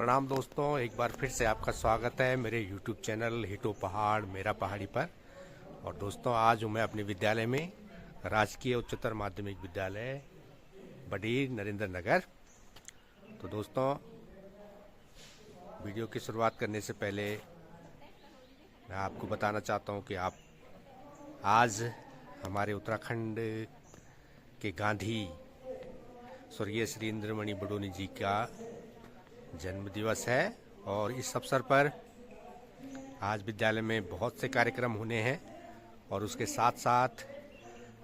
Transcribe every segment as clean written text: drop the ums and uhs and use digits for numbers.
प्रणाम दोस्तों, एक बार फिर से आपका स्वागत है मेरे YouTube चैनल हिटो पहाड़ मेरा पहाड़ी पर। और दोस्तों, आज हूँ मैं अपने विद्यालय में, राजकीय उच्चतर माध्यमिक विद्यालय बडीर नरेंद्र नगर। तो दोस्तों, वीडियो की शुरुआत करने से पहले मैं आपको बताना चाहता हूँ कि आप आज हमारे उत्तराखंड के गांधी स्वर्गीय श्री इंद्रमणि बडोनी जी का जन्म दिवस है। और इस अवसर पर आज विद्यालय में बहुत से कार्यक्रम होने हैं और उसके साथ साथ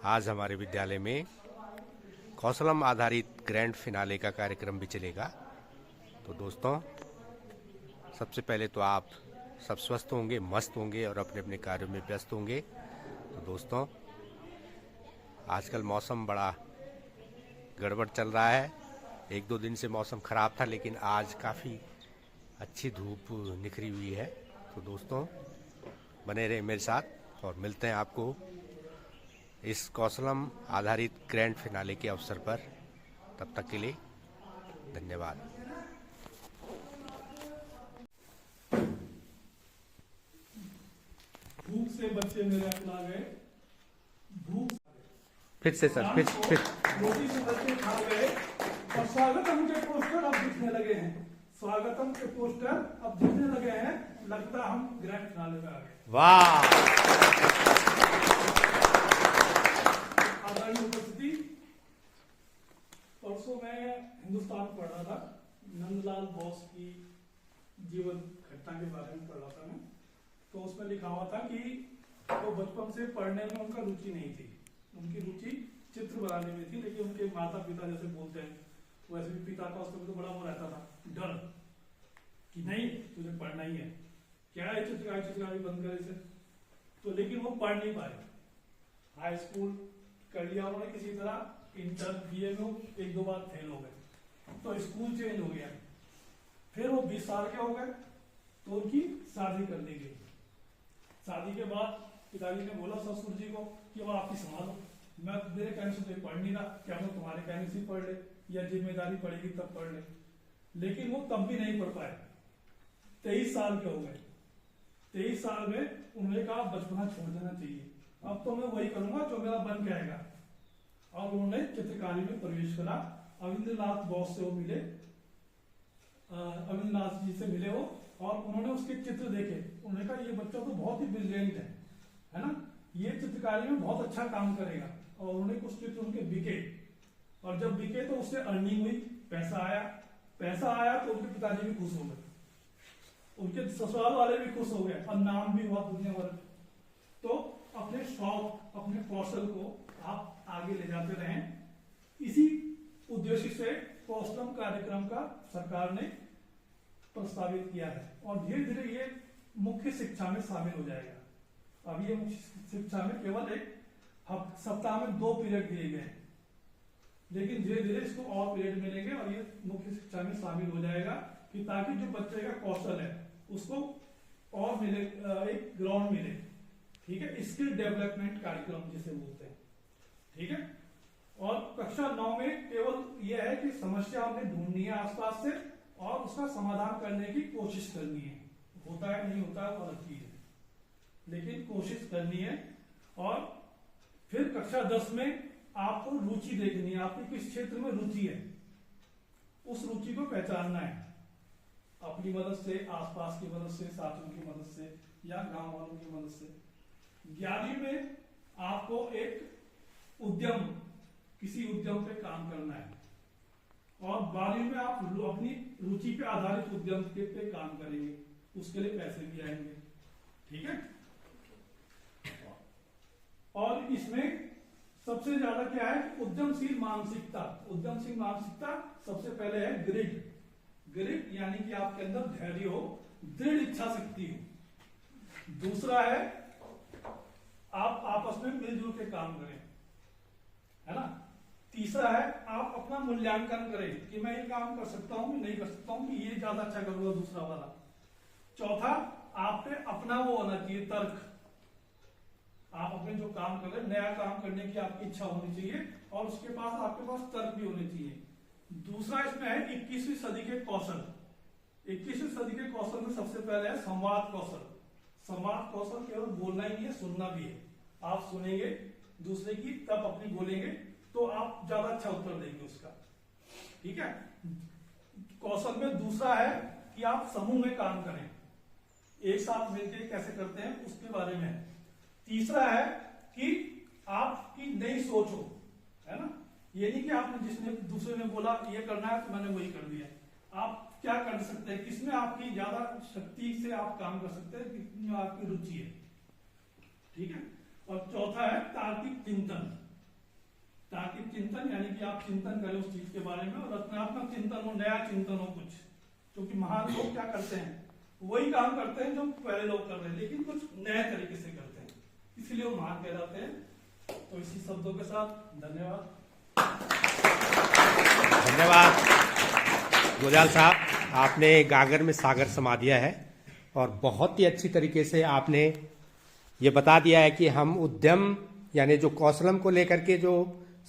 आज हमारे विद्यालय में कौशलम आधारित ग्रैंड फिनाले का कार्यक्रम भी चलेगा। तो दोस्तों, सबसे पहले तो आप सब स्वस्थ होंगे, मस्त होंगे और अपने अपने कार्यों में व्यस्त होंगे। तो दोस्तों, आजकल मौसम बड़ा गड़बड़ चल रहा है। एक दो दिन से मौसम ख़राब था, लेकिन आज काफ़ी अच्छी धूप निखरी हुई है। तो दोस्तों, बने रहे मेरे साथ और मिलते हैं आपको इस कौशलम आधारित ग्रैंड फिनाले के अवसर पर। तब तक के लिए धन्यवाद। भूख से बच्चे मेरे अपना गए, भूख फिर से सर, फिर रोटी से बच्चे खा गए। और स्वागतम के पोस्टर अब दिखने लगे हैं, स्वागतम के पोस्टर अब दिखने लगे हैं। लगता हम ग्रैंड फिनाले में आ गए। वाह! आदरणीय उपस्थिति, परसों मैं हिंदुस्तान पढ़ रहा था, नंदलाल बोस की जीवन घटना के बारे में पढ़ रहा था मैं। तो उसमें लिखा हुआ था कि वो बचपन से पढ़ने में उनका रुचि नहीं थी, उनकी रुचि चित्र बनाने में थी। लेकिन उनके माता पिता जैसे बोलते हैं, वैसे भी पिता का उसमें तो बड़ा वो रहता था, डर कि नहीं तुझे पढ़ना ही है, क्या है चित्रकारी बंद करे इसे। तो लेकिन वो पढ़ नहीं पाए। हाई स्कूल कर लिया उन्होंने किसी तरह, इंटर बीए में एक दो बार फेल हो गए, तो स्कूल चेंज हो गया। फिर वो 20 साल के हो गए तो उनकी शादी कर दी गई। शादी के बाद पिताजी ने बोला ससुर जी को कि अब आप ही संभालो, मैं मेरे कहने से तो पढ़ नहीं रहा, क्या मैं तुम्हारे कहने से पढ़ ले या जिम्मेदारी पड़ेगी तब पढ़ ले। लेकिन वो तब भी नहीं पढ़ पाए। 23 साल के हो गए। 23 साल में उन्होंने कहा बचपना छोड़ देना चाहिए, अब तो मैं वही करूंगा जो मेरा बन जाएगा। और उन्होंने चित्रकारी में प्रवेश करा। अविंद्रनाथ बोस से वो मिले, अविंद्रनाथ जी से मिले वो, और उन्होंने उसके चित्र देखे। उन्होंने कहा ये बच्चा तो बहुत ही ब्रिलियंट है ना, ये चित्रकारी में बहुत अच्छा काम करेगा। और उन्होंने कुछ चित्र उनके बिके, और जब बिके तो उससे अर्निंग हुई, पैसा आया तो उनके पिताजी भी खुश हो गए, उनके ससुराल वाले भी खुश हो गए, और नाम भी हुआ दुनिया भर में। तो अपने शौक, अपने कौशल को आप आगे ले जाते रहें। इसी उद्देश्य से कौशलम कार्यक्रम का सरकार ने प्रस्तावित किया है, और धीरे धीरे ये मुख्य शिक्षा में शामिल हो जाएगा। अब ये मुख्य शिक्षा में केवल एक सप्ताह में 2 पीरियड दिए गए हैं, लेकिन धीरे धीरे इसको और पीरियड मिलेंगे और ये मुख्य शिक्षा में शामिल हो जाएगा, कि ताकि जो बच्चे का कौशल है उसको और मिले, एक ग्राउंड मिले। ठीक है, स्किल डेवलपमेंट कार्यक्रम जिसे बोलते हैं। ठीक है, और कक्षा 9 में केवल यह है कि समस्या हमें ढूंढनी है आसपास से और उसका समाधान करने की कोशिश करनी है। होता है नहीं होता है वो अलग चीज है, लेकिन कोशिश करनी है। और फिर कक्षा 10 में आपको रुचि देखनी है, आपकी किस क्षेत्र में रुचि है, उस रुचि को पहचानना है, अपनी मदद से, आसपास की मदद से, साथियों की मदद से या गांव वालों की मदद से। 11वीं में आपको एक उद्यम, किसी उद्यम पे काम करना है, और 12वीं में आप अपनी रुचि पे आधारित उद्यम पे काम करेंगे, उसके लिए पैसे भी आएंगे। ठीक है, और इसमें सबसे ज्यादा क्या है, उद्यमशील मानसिकता। उद्यमशील मानसिकता सबसे पहले है ग्रिड, यानी कि आपके अंदर धैर्य हो, दृढ़ इच्छा शक्ति हो। दूसरा है आप आपस में मिलजुल के काम करें, है ना। तीसरा है आप अपना मूल्यांकन करें कि मैं ये काम कर सकता हूं कि नहीं कर सकता हूं, कि ये ज्यादा अच्छा करूंगा दूसरा वाला। चौथा, आप पे अपना वो होना चाहिए तर्क, आप अपने जो काम कर रहे हैं, नया काम करने की आपकी इच्छा होनी चाहिए, और उसके पास आपके पास तर्क भी होने चाहिए। दूसरा इसमें है 21वीं सदी के कौशल। 21वीं सदी के कौशल में सबसे पहले है संवाद कौशल। संवाद कौशल केवल बोलना ही नहीं है, सुनना भी है। आप सुनेंगे दूसरे की तब अपनी बोलेंगे तो आप ज्यादा अच्छा उत्तर देंगे उसका। ठीक है। कौशल में दूसरा है कि आप समूह में काम करें, एक साथ मिलकर कैसे करते हैं उसके बारे में है। तीसरा है कि आपकी नई सोच हो, है ना। ये नहीं कि आपने जिसने दूसरे ने बोला ये करना है तो मैंने वही कर दिया। आप क्या कर सकते हैं, किसमें आपकी ज्यादा शक्ति से आप काम कर सकते हैं, किसमें आपकी रुचि है। ठीक है। और चौथा है तार्किक चिंतन। तार्किक चिंतन यानी कि आप चिंतन करें उस चीज के बारे में और रचनात्मक चिंतन हो, नया चिंतन हो कुछ। क्योंकि महान लोग क्या करते हैं, वही काम करते हैं जो पहले लोग कर रहे हैं, लेकिन कुछ नए तरीके से करते हैं, इसलिए वो महान कहलाते हैं। तो इसी शब्दों के साथ धन्यवाद। धन्यवाद गुलजाल साहब, आपने गागर में सागर समा दिया है और बहुत ही अच्छी तरीके से आपने ये बता दिया है कि हम उद्यम यानी जो कौशलम को लेकर के जो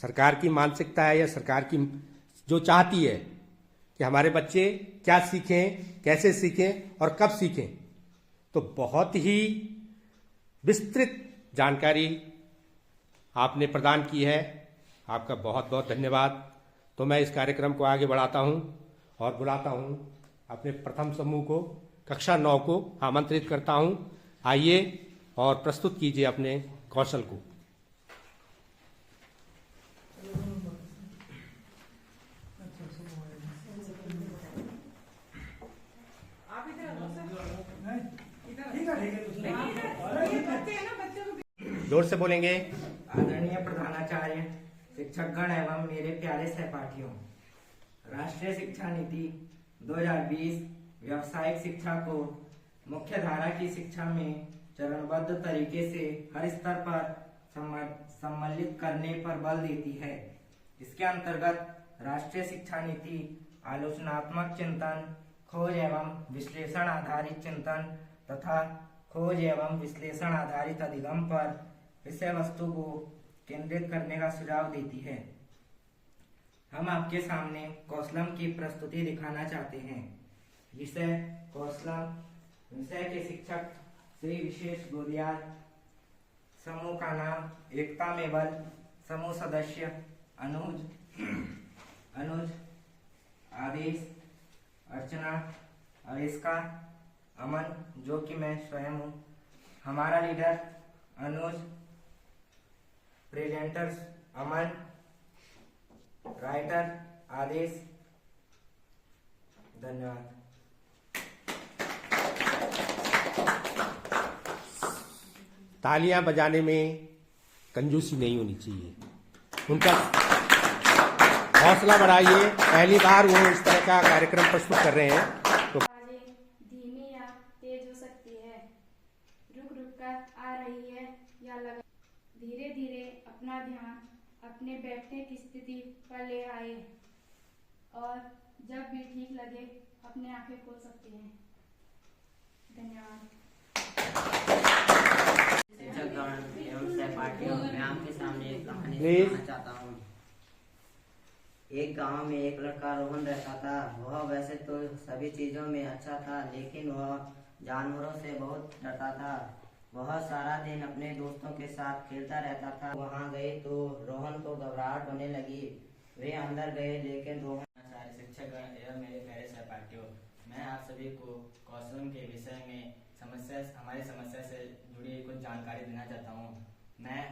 सरकार की मानसिकता है या सरकार की जो चाहती है कि हमारे बच्चे क्या सीखें, कैसे सीखें और कब सीखें, तो बहुत ही विस्तृत जानकारी आपने प्रदान की है। आपका बहुत बहुत धन्यवाद। तो मैं इस कार्यक्रम को आगे बढ़ाता हूं और बुलाता हूं अपने प्रथम समूह को, कक्षा 9 को आमंत्रित करता हूं। आइए और प्रस्तुत कीजिए अपने कौशल को। जोर से बोलेंगे। आदरणीय प्रधानाचार्य, शिक्षकगण एवं मेरे प्यारे सहपाठियों, राष्ट्रीय शिक्षा नीति 2020 व्यावसायिक शिक्षा को मुख्य धारा की शिक्षा में चरणबद्ध तरीके से हर स्तर पर सम्मिलित करने पर बल देती है। इसके अंतर्गत राष्ट्रीय शिक्षा नीति आलोचनात्मक चिंतन, खोज एवं विश्लेषण आधारित चिंतन तथा खोज एवं विश्लेषण आधारित अधिगम पर विषय वस्तु को केंद्रित करने का सुझाव देती है। हम आपके सामने कौशलम की प्रस्तुति दिखाना चाहते हैं। विषय कौशलम, विषय के शिक्षक श्री विशेष गोलियाल, समूह का नाम एकता में बल, समूह सदस्य अनुज, आदेश, अर्चना, अरिस्का, अमन जो कि मैं स्वयं हूँ, हमारा लीडर अनुज, प्रेजेंटर्स अमन, राइटर आदेश। धन्यवाद। तालियां बजाने में कंजूसी नहीं होनी चाहिए, उनका हौसला बढ़ाइए। पहली बार वो इस तरह का कार्यक्रम प्रस्तुत कर रहे हैं तो धीमी या तेज हो सकती है, रुक रुक कर आ रही है या लगा। धीरे धीरे अपना ध्यान अपने बैठने की स्थिति पर ले आए और जब भी ठीक लगे अपने आंखें खोल सकते हैं। धन्यवाद। शिक्षकगण एवं सहपाठियों, मैं आपके सामने एक कहानी Please. सुनाना चाहता हूँ। एक गांव में एक लड़का रोहन रहता था। वह वैसे तो सभी चीजों में अच्छा था, लेकिन वह जानवरों से बहुत डरता था। वह सारा दिन अपने दोस्तों के साथ खेलता रहता था। वहां गए तो रोहन को घबराहट होने लगी। वे अंदर गए, लेकिन रोहन। शिक्षकगण एवं मेरे प्यारे सहपाठियों, मैं आप सभी को कौशलम के विषय में हमारी समस्या से जुड़ी कुछ जानकारी देना चाहता हूँ। मैं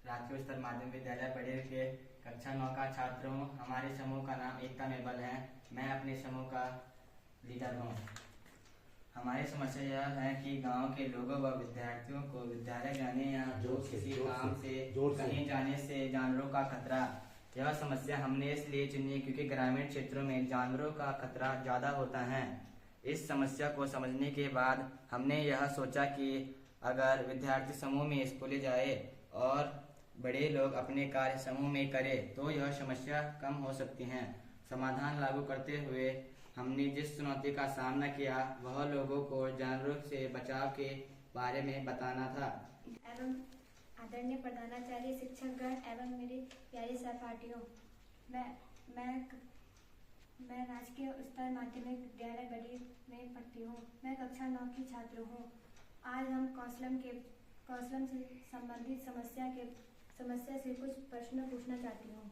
राजकीय स्तर माध्यमिक विद्यालय पढ़ेर के कक्षा 9 का छात्र हूँ। हमारे समूह का नाम एकता में बल है। मैं अपने समूह का लीडर हूँ। हमारी समस्या यह है कि गांव के लोगों व विद्यार्थियों को विद्यालय जाने या किसी काम से कहीं जाने से जानवरों का खतरा। यह समस्या हमने इसलिए चुनी क्योंकि ग्रामीण क्षेत्रों में जानवरों का खतरा ज्यादा होता है। इस समस्या को समझने के बाद हमने यह सोचा कि अगर विद्यार्थी समूह में स्कूले जाए और बड़े लोग अपने कार्य समूह में करें तो यह समस्या कम हो सकती है। समाधान लागू करते हुए हमने जिस चुनौती का सामना किया वह लोगों को जानवरों से बचाव के बारे में बताना था। एवं आदरणीय प्रधानाचार्य, शिक्षकगण एवं मेरे प्यारे सहपाठियों, मैं मैं राजकीय उच्चतर माध्यमिक विद्यालय बड़ी में पढ़ती हूँ। मैं कक्षा 9 की छात्र हूँ। आज हम कौशलम से संबंधित समस्या से कुछ प्रश्न पूछना चाहती हूँ।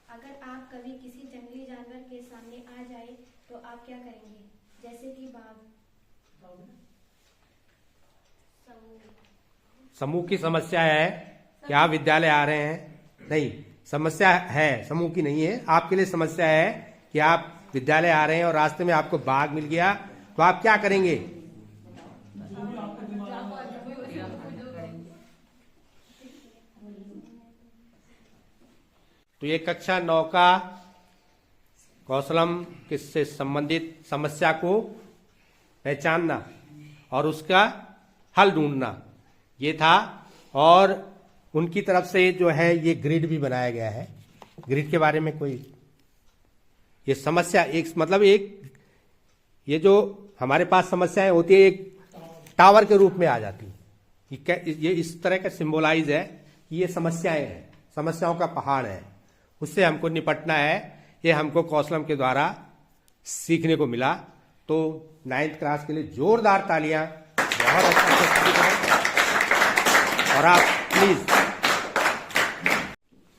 अगर आप कभी किसी जंगली जानवर के सामने आ जाए तो आप क्या करेंगे? जैसे कि बाघ। समूह की समस्या है कि आप विद्यालय आ रहे हैं, नहीं, समस्या है, समूह की नहीं है, आपके लिए समस्या है कि आप विद्यालय आ रहे हैं और रास्ते में आपको बाघ मिल गया, तो आप क्या करेंगे? तो ये कक्षा 9 का कौशलम से संबंधित समस्या को पहचानना और उसका हल ढूंढना, ये था। और उनकी तरफ से जो है ये ग्रिड भी बनाया गया है। ग्रिड के बारे में कोई ये समस्या एक मतलब एक ये जो हमारे पास समस्याएं होती है एक टावर के रूप में आ जाती है। ये इस तरह का सिंबलाइज है कि ये समस्याएं हैं, समस्याओं का पहाड़ है, उससे हमको निपटना है। ये हमको कौशलम के द्वारा सीखने को मिला। तो 9th क्लास के लिए जोरदार तालियां। बहुत अच्छा। और आप प्लीज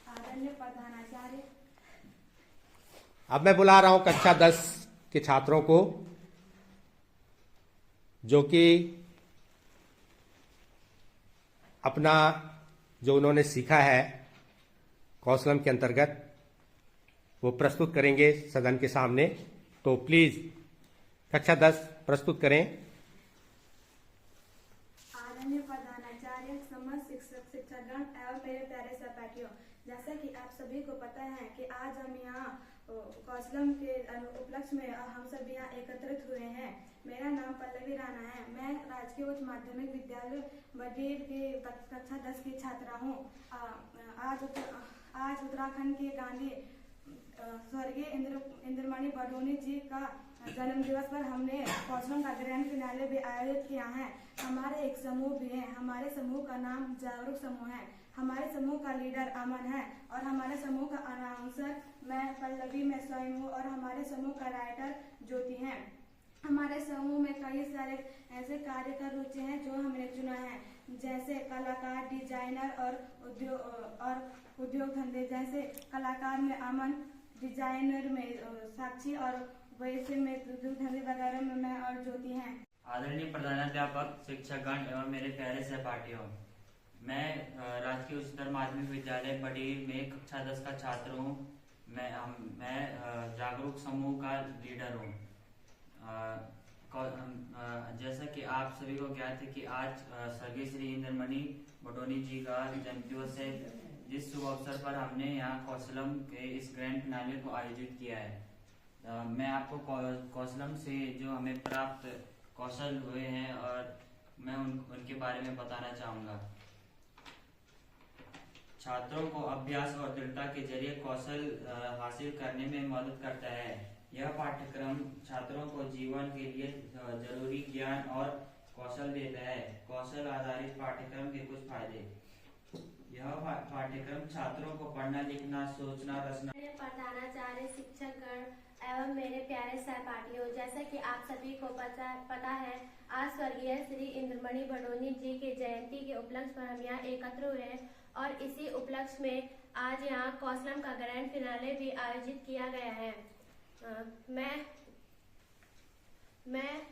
आदरणीय प्रधानाचार्य। अब मैं बुला रहा हूं कक्षा 10 के छात्रों को, जो कि अपना जो उन्होंने सीखा है कौशलम के अंतर्गत वो प्रस्तुत करेंगे सदन के सामने। तो प्लीज कक्षा 10 प्रस्तुत करें। आदरणीय प्रधानाचार्य, समस्त शिक्षक शिक्षकगण एवं मेरे प्यारे सहपाठियों, जैसा कि आप सभी को पता है कि आज हम यहाँ कौशलम के उपलक्ष्य में हम सब यहाँ एकत्रित हुए हैं। मेरा नाम पल्लवी राणा है। मैं राजकीय उच्च माध्यमिक विद्यालय बडीर की कक्षा 10 की छात्रा हूँ। आज उत्तराखंड के गांधी स्वर्गीय इंद्रमणि बडोनी जी का जन्म दिवस पर हमने कौशलम का ग्रैंड फिनाले भी आयोजित किया है। हमारे एक समूह भी है। हमारे समूह का नाम जागरूक समूह है। हमारे समूह का लीडर अमन है और हमारे समूह का अनाउंसर मैं पल्लवी मैं स्वयं हूँ और हमारे समूह का राइटर ज्योति है। हमारे समूह में कई सारे ऐसे कार्य कर रुचि हैं जो हमने चुना है, जैसे कलाकार, डिजाइनर और उद्योग धंधे। जैसे कलाकार में अमन, डिजाइनर में साक्षी और वैसे में उद्योग धंधे वगैरह में मैं और ज्योति हैं। आदरणीय प्रधानाध्यापक, शिक्षकगण एवं मेरे प्यारे सहपाठियों, मैं राजकीय उच्चतर माध्यमिक विद्यालय बडीर में कक्षा 10 का छात्र हूँ। मैं जागरूक समूह का लीडर हूँ। जैसा कि आप सभी को ज्ञात है कि आज स्वर्गीय श्री इंद्रमणि बडोनी जी का जन्म दिवस है, जिस शुभ अवसर पर हमने यहाँ कौशलम के इस ग्रैंड फिनाले को आयोजित किया है। मैं आपको कौशलम से जो हमें प्राप्त कौशल हुए हैं और मैं उनके बारे में बताना चाहूँगा। छात्रों को अभ्यास और दृढ़ता के जरिए कौशल हासिल करने में मदद करता है। यह पाठ्यक्रम छात्रों को जीवन के लिए जरूरी ज्ञान और कौशल देता है। कौशल आधारित पाठ्यक्रम के कुछ फायदे। यह पाठ्यक्रम छात्रों को पढ़ना, लिखना, सोचना, रचना। प्रधानाचार्य, शिक्षकगण एवं मेरे प्यारे सहपाठियों, जैसा कि आप सभी को पता है, आज स्वर्गीय श्री इंद्रमणि बडोनी जी के जयंती के उपलक्ष्य पर हम यहाँ एकत्र हुए हैं और इसी उपलक्ष्य में आज यहाँ कौशलम का ग्रैंड फिनाले भी आयोजित किया गया है। मैं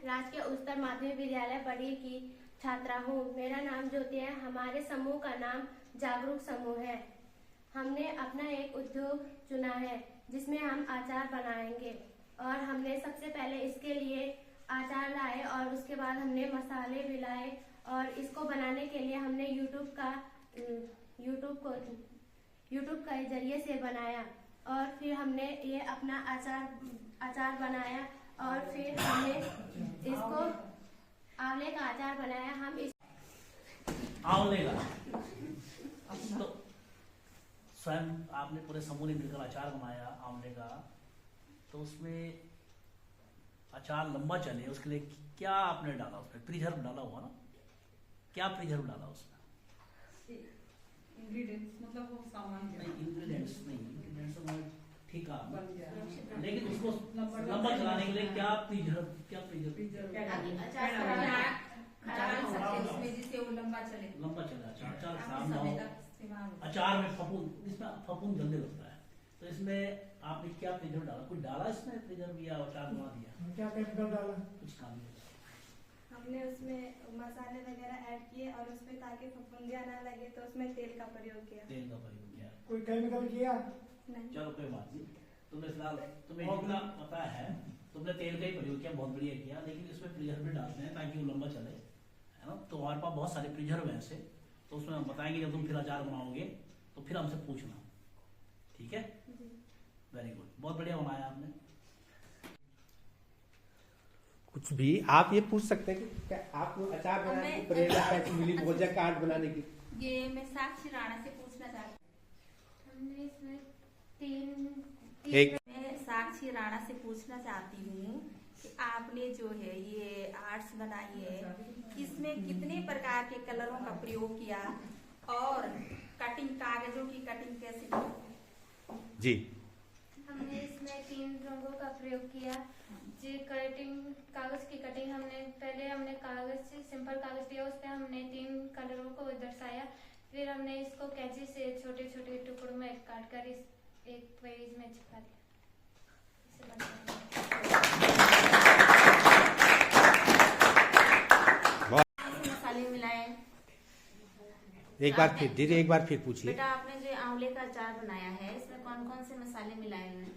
राजकीय उच्चतर माध्यमिक विद्यालय बडीर की छात्रा हूँ। मेरा नाम ज्योति है। हमारे समूह का नाम जागरूक समूह है। हमने अपना एक उद्योग चुना है जिसमें हम अचार बनाएंगे और हमने सबसे पहले इसके लिए अचार लाए और उसके बाद हमने मसाले भी लाए और इसको बनाने के लिए हमने यूट्यूब के जरिए से बनाया और फिर हमने ये अपना अचार बनाया और फिर हमने इसको आंवले का अचार बनाया। हम इस आंवले का तो स्वयं आपने पूरे समूह ने मिलकर अचार बनाया आंवले का, तो उसमें अचार लंबा चले उसके लिए क्या आपने डाला? उसमें प्रिजर्व डाला हुआ ना? क्या प्रिजर्व डाला उसमें? इंग्रेडिएंट्स मतलब वो सामान नहीं, इंग्रेडिएंट्स नहीं, ठीक ठीक है, लेकिन उसको लंबा चलाने के लिए क्या प्रिजर्व जिससे वो लंबा चले। लंबा चला अचार खराब ना हो। अचार में फफूंद, इसमें फफूंद जल्दी लगता है, तो इसमें आपने क्या प्रिजर्व डाला? कुछ डाला इसमें प्रिजर्व या अचार बना दिया? क्या केमिकल डाला? कुछ काम नहीं। हमने उसमें मसाले वगैरह ऐड किए और उसमें ताकि फफूंदियाँ ना लगे तो उसमें तेल का प्रयोग किया। तेल का प्रयोग किया। कोई केमिकल किया? नहीं। चलो कोई बात नहीं, तुमने फिलहाल तुम्हें इतना पता है, तुमने तेल का ही प्रयोग किया, बहुत बढ़िया किया, लेकिन इसमें प्रिजर्व भी डालते हैं ताकि वो लंबा चले, है ना। तो हमारे पास बहुत सारे प्रिजर्व हैं ऐसे, तो उसमें हम बताएंगे जब तुम फिर अचार बनाओगे तो फिर हमसे पूछना, ठीक है? वेरी गुड, बहुत बढ़िया बनाया आपने। कुछ भी आप ये पूछ सकते हैं कि क्या आपको अचार बनाने की प्रेरणा कैसे मिली, भोजन कार्ड बनाने की? ये मैं साक्षी राणा से पूछना चाहती हमने इसमें मैं साक्षी राणा से पूछना चाहती हूँ कि आपने जो है ये आर्ट्स बनाई है, इसमें कितने प्रकार के कलरों का प्रयोग किया और कटिंग, कागजों की कटिंग कैसे की? जी, हमने इसमें 3 रंगों का प्रयोग किया। जी कटिंग, कागज की कटिंग हमने कागज से सिंपल कागज लिया, उस पे हमने 3 कलरों को दर्शाया, फिर हमने इसको कैंची से छोटे छोटे टुकड़ों में काट कर इस एक पेज में चिपका दिया। मसाले मिलाए। एक बार फिर दीदी, एक बार फिर पूछिए। बेटा आपने जो आंवले का अचार बनाया है, इसमें कौन कौन से मसाले मिलाए हुए हैं?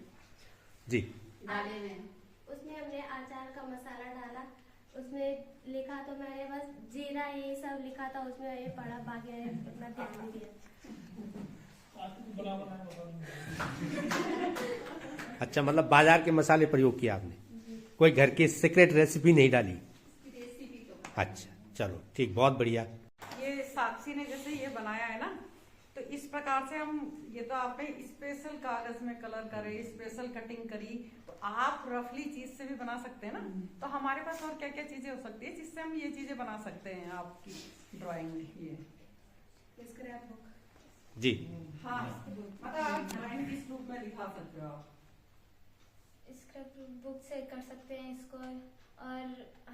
जी, डाले हुए हैं। उसमें हमने अचार का मसाला डाला, उसमें लिखा तो मैंने बस जीरा ये सब लिखा था, उसमें ये पड़ा, बाकी मैंने इतना ध्यान नहीं दिया। अच्छा, मतलब बाजार के मसाले प्रयोग किया आपने, कोई घर की सीक्रेट रेसिपी नहीं डाली? अच्छा, चलो ठीक, बहुत बढ़िया। ये साक्षी ने जैसे ये बनाया है ना, तो इस प्रकार से हम, ये तो आपने स्पेशल कागज में कलर करे, स्पेशल कटिंग करी, तो आप रफली चीज से भी बना सकते हैं ना। तो हमारे पास और क्या क्या चीजें हो सकती है जिससे हम ये चीजें बना सकते हैं आपकी ड्राइंग में? ये स्क्रैप बुक। जी, हाँ, मतलब आप ड्राइंग किस रूप में दिखा सकते हो आप? स्क्रैप बुक से कर सकते हैं इसको, और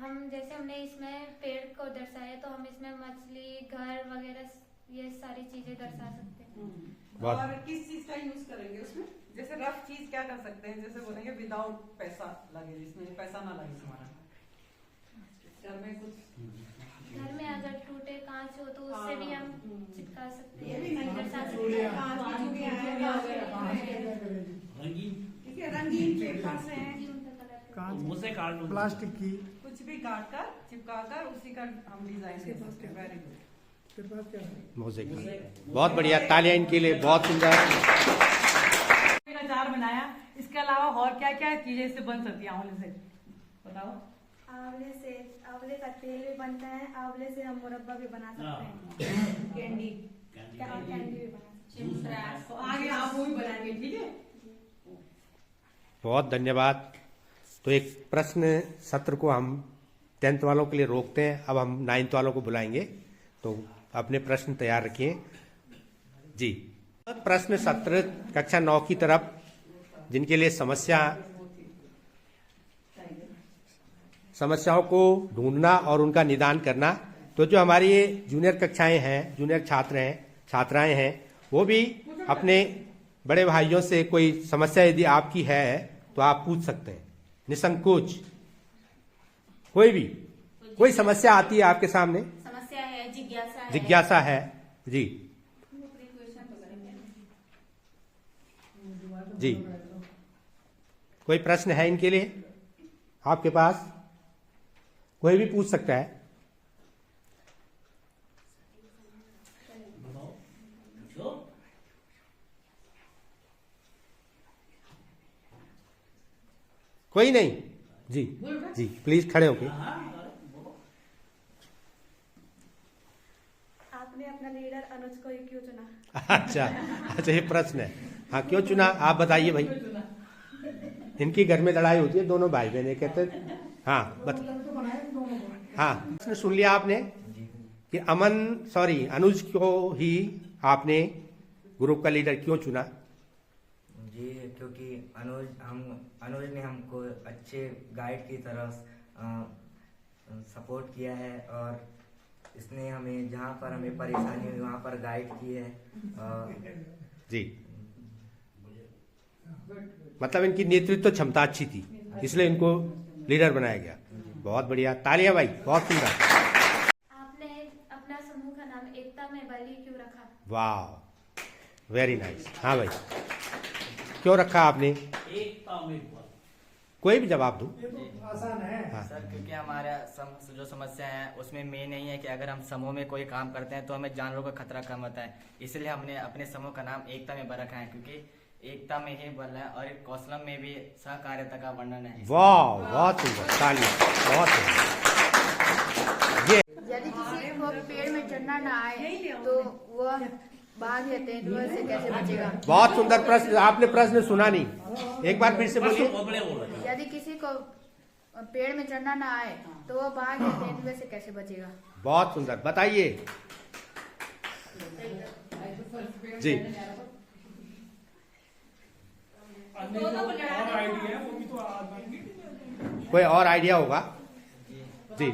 हम जैसे हमने इसमें पेड़ को दर्शाया तो हम इसमें मछली, घर वगैरह ये सारी चीजें दर्शा सकते हैं। और किस चीज का यूज करेंगे उसमें? जैसे रफ चीज क्या कर सकते हैं, जैसे बोलेंगे विदाउट पैसा लगे, जिसमें पैसा ना लगे हमारा घर में कुछ, घर में अगर टूटे कांच हो तो उससे भी हम चिपका सकते हैं, दर्शा सकते रंगीन पेपर से हैं। मुझसे काट लो, प्लास्टिक की कुछ भी काट कर चिपका कर उसी का हम डिजाइन दे सकते हैं। वेरी गुड, मोज़ेक, बहुत बढ़िया, तालियां इनके लिए, बहुत सुंदर। अचार बनाया, इसके अलावा और क्या क्या चीजें इससे बन सकती है आंवले से, बताओ? आंवले का तेल भी बनता है, आंवले से हम मुरब्बा भी बना सकते हैं, कैंडी कैंडी भी बना सकते हैं। तो आगे आप वो भी बनाएंगे, ठीक है? बहुत धन्यवाद। तो एक प्रश्न सत्र को हम 10th वालों के लिए रोकते हैं, अब हम 9th वालों को बुलाएंगे, तो अपने प्रश्न तैयार रखिए। जी, प्रश्न सत्र कक्षा 9 की तरफ, जिनके लिए समस्याओं को ढूंढना और उनका निदान करना, तो जो हमारी ये जूनियर कक्षाएं हैं, जूनियर छात्र हैं, छात्राएं हैं, वो भी अपने बड़े भाइयों से कोई समस्या यदि आपकी है तो आप पूछ सकते हैं निसंकोच। कोई भी कोई समस्या आती है आपके सामने, समस्या है, जिज्ञासा है, जी जी, कोई प्रश्न है इनके लिए आपके पास? कोई भी पूछ सकता है। कोई नहीं? जी जी, प्लीज खड़े होके। आपने अपना लीडर अनुज को क्यों चुना? अच्छा, ये प्रश्न है। हाँ, क्यों चुना, आप बताइए भाई। इनकी घर में लड़ाई होती है, दोनों भाई बहन कहते, हाँ हाँ, प्रश्न सुन लिया आपने कि अनुज को ही आपने ग्रुप का लीडर क्यों चुना? जी, क्योंकि अनुज ने हमको अच्छे गाइड की तरह सपोर्ट किया है और इसने हमें जहाँ पर हमें परेशानी हुई वहाँ पर गाइड की है। जी, मतलब इनकी नेतृत्व क्षमता अच्छी थी, इसलिए इनको लीडर बनाया गया। बहुत बढ़िया, तालियां भाई, बहुत सुंदर। आपने अपना समूह का नाम एकता में बली क्यों रखा? वाह, वेरी नाइस। हाँ भाई, क्यों रखा आपने? एकता में बल। कोई भी जवाब दो। ये तो आसान है। हाँ। सर, क्योंकि हमारा जो समस्या है उसमें मेन यही है कि अगर हम समूह में कोई काम करते हैं तो हमें जानवरों का खतरा कम होता है, इसलिए हमने अपने समूह का नाम एकता में बल रखा है, क्योंकि एकता में ही बल है और एक कौशलम में भी सहकार्यता का वर्णन है। वाह, बहुत सुंदर, तालियां, बहुत सुंदर। ये यदि किसी को पेड़ में चढ़ना ना आए तो वह बाघ या तेंदुए से कैसे बचेगा? बहुत सुंदर प्रश्न, आपने प्रश्न सुना नहीं, एक बार फिर से बोलिए। बहुत बढ़िया बोल रहे हैं। यदि किसी को पेड़ में चढ़ना ना आए तो वह बाघ या तेंदुए से कैसे बचेगा? बहुत सुंदर, बताइए जी। अन्य जो और आइडिया है वो भी तो आएंगे। कोई और आइडिया होगा? जी,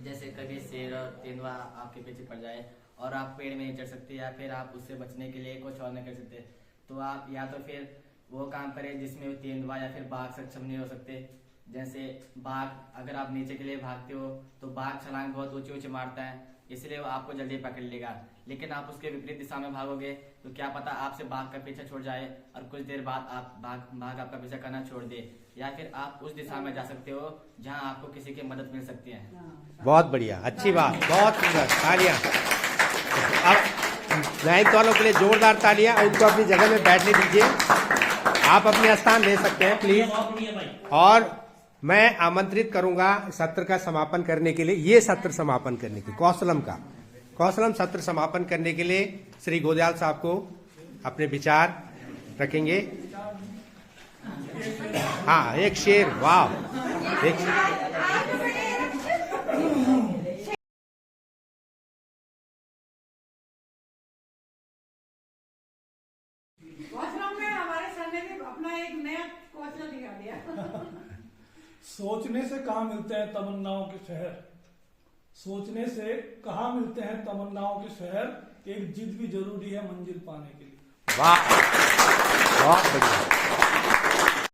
जैसे कभी शेर और तेंदुआ आपके पीछे पड़ जाए और आप पेड़ में नहीं चढ़ सकते या फिर आप उससे बचने के लिए कुछ और नहीं कर सकते, तो आप या तो फिर वो काम करें जिसमें तेंदुआ या फिर बाघ सक्षम नहीं हो सकते। जैसे बाघ, अगर आप नीचे के लिए भागते हो तो बाघ छलांग बहुत ऊंचे ऊंचे मारता है, इसलिए वो आपको जल्दी पकड़ लेगा। लेकिन आप उसके विपरीत दिशा में भागोगे तो क्या पता आपसे बाघ का पीछा छोड़ जाए और कुछ देर बाद आप बाघ आपका पीछा करना छोड़ दे, या फिर आप उस दिशा में जा सकते हो जहां आपको किसी की मदद मिल सकती है। बहुत बढ़िया, अच्छी बात, बहुत सुंदर, तालियां। अब नाइन्थ वालों के लिए जोरदार तालियां। उनको अपनी जगह में बैठने दीजिए, आप अपने स्थान ले सकते हैं प्लीज। बहुत बढ़िया भाई। और मैं आमंत्रित करूंगा सत्र का समापन करने के लिए, ये सत्र समापन करने के कौशलम सत्र समापन करने के लिए श्री गोदयाल साहब को अपने विचार रखेंगे। हाँ, एक शेर, वाह, एक कौशलम में हमारे सर ने भी अपना एक नया कौशल दिखा दिया। सोचने से कहाँ मिलते हैं तमन्नाओं के शहर, सोचने से कहाँ मिलते हैं तमन्नाओं के शहर, एक जिद भी जरूरी है मंजिल पाने के लिए। वाह, बहुत बढ़िया।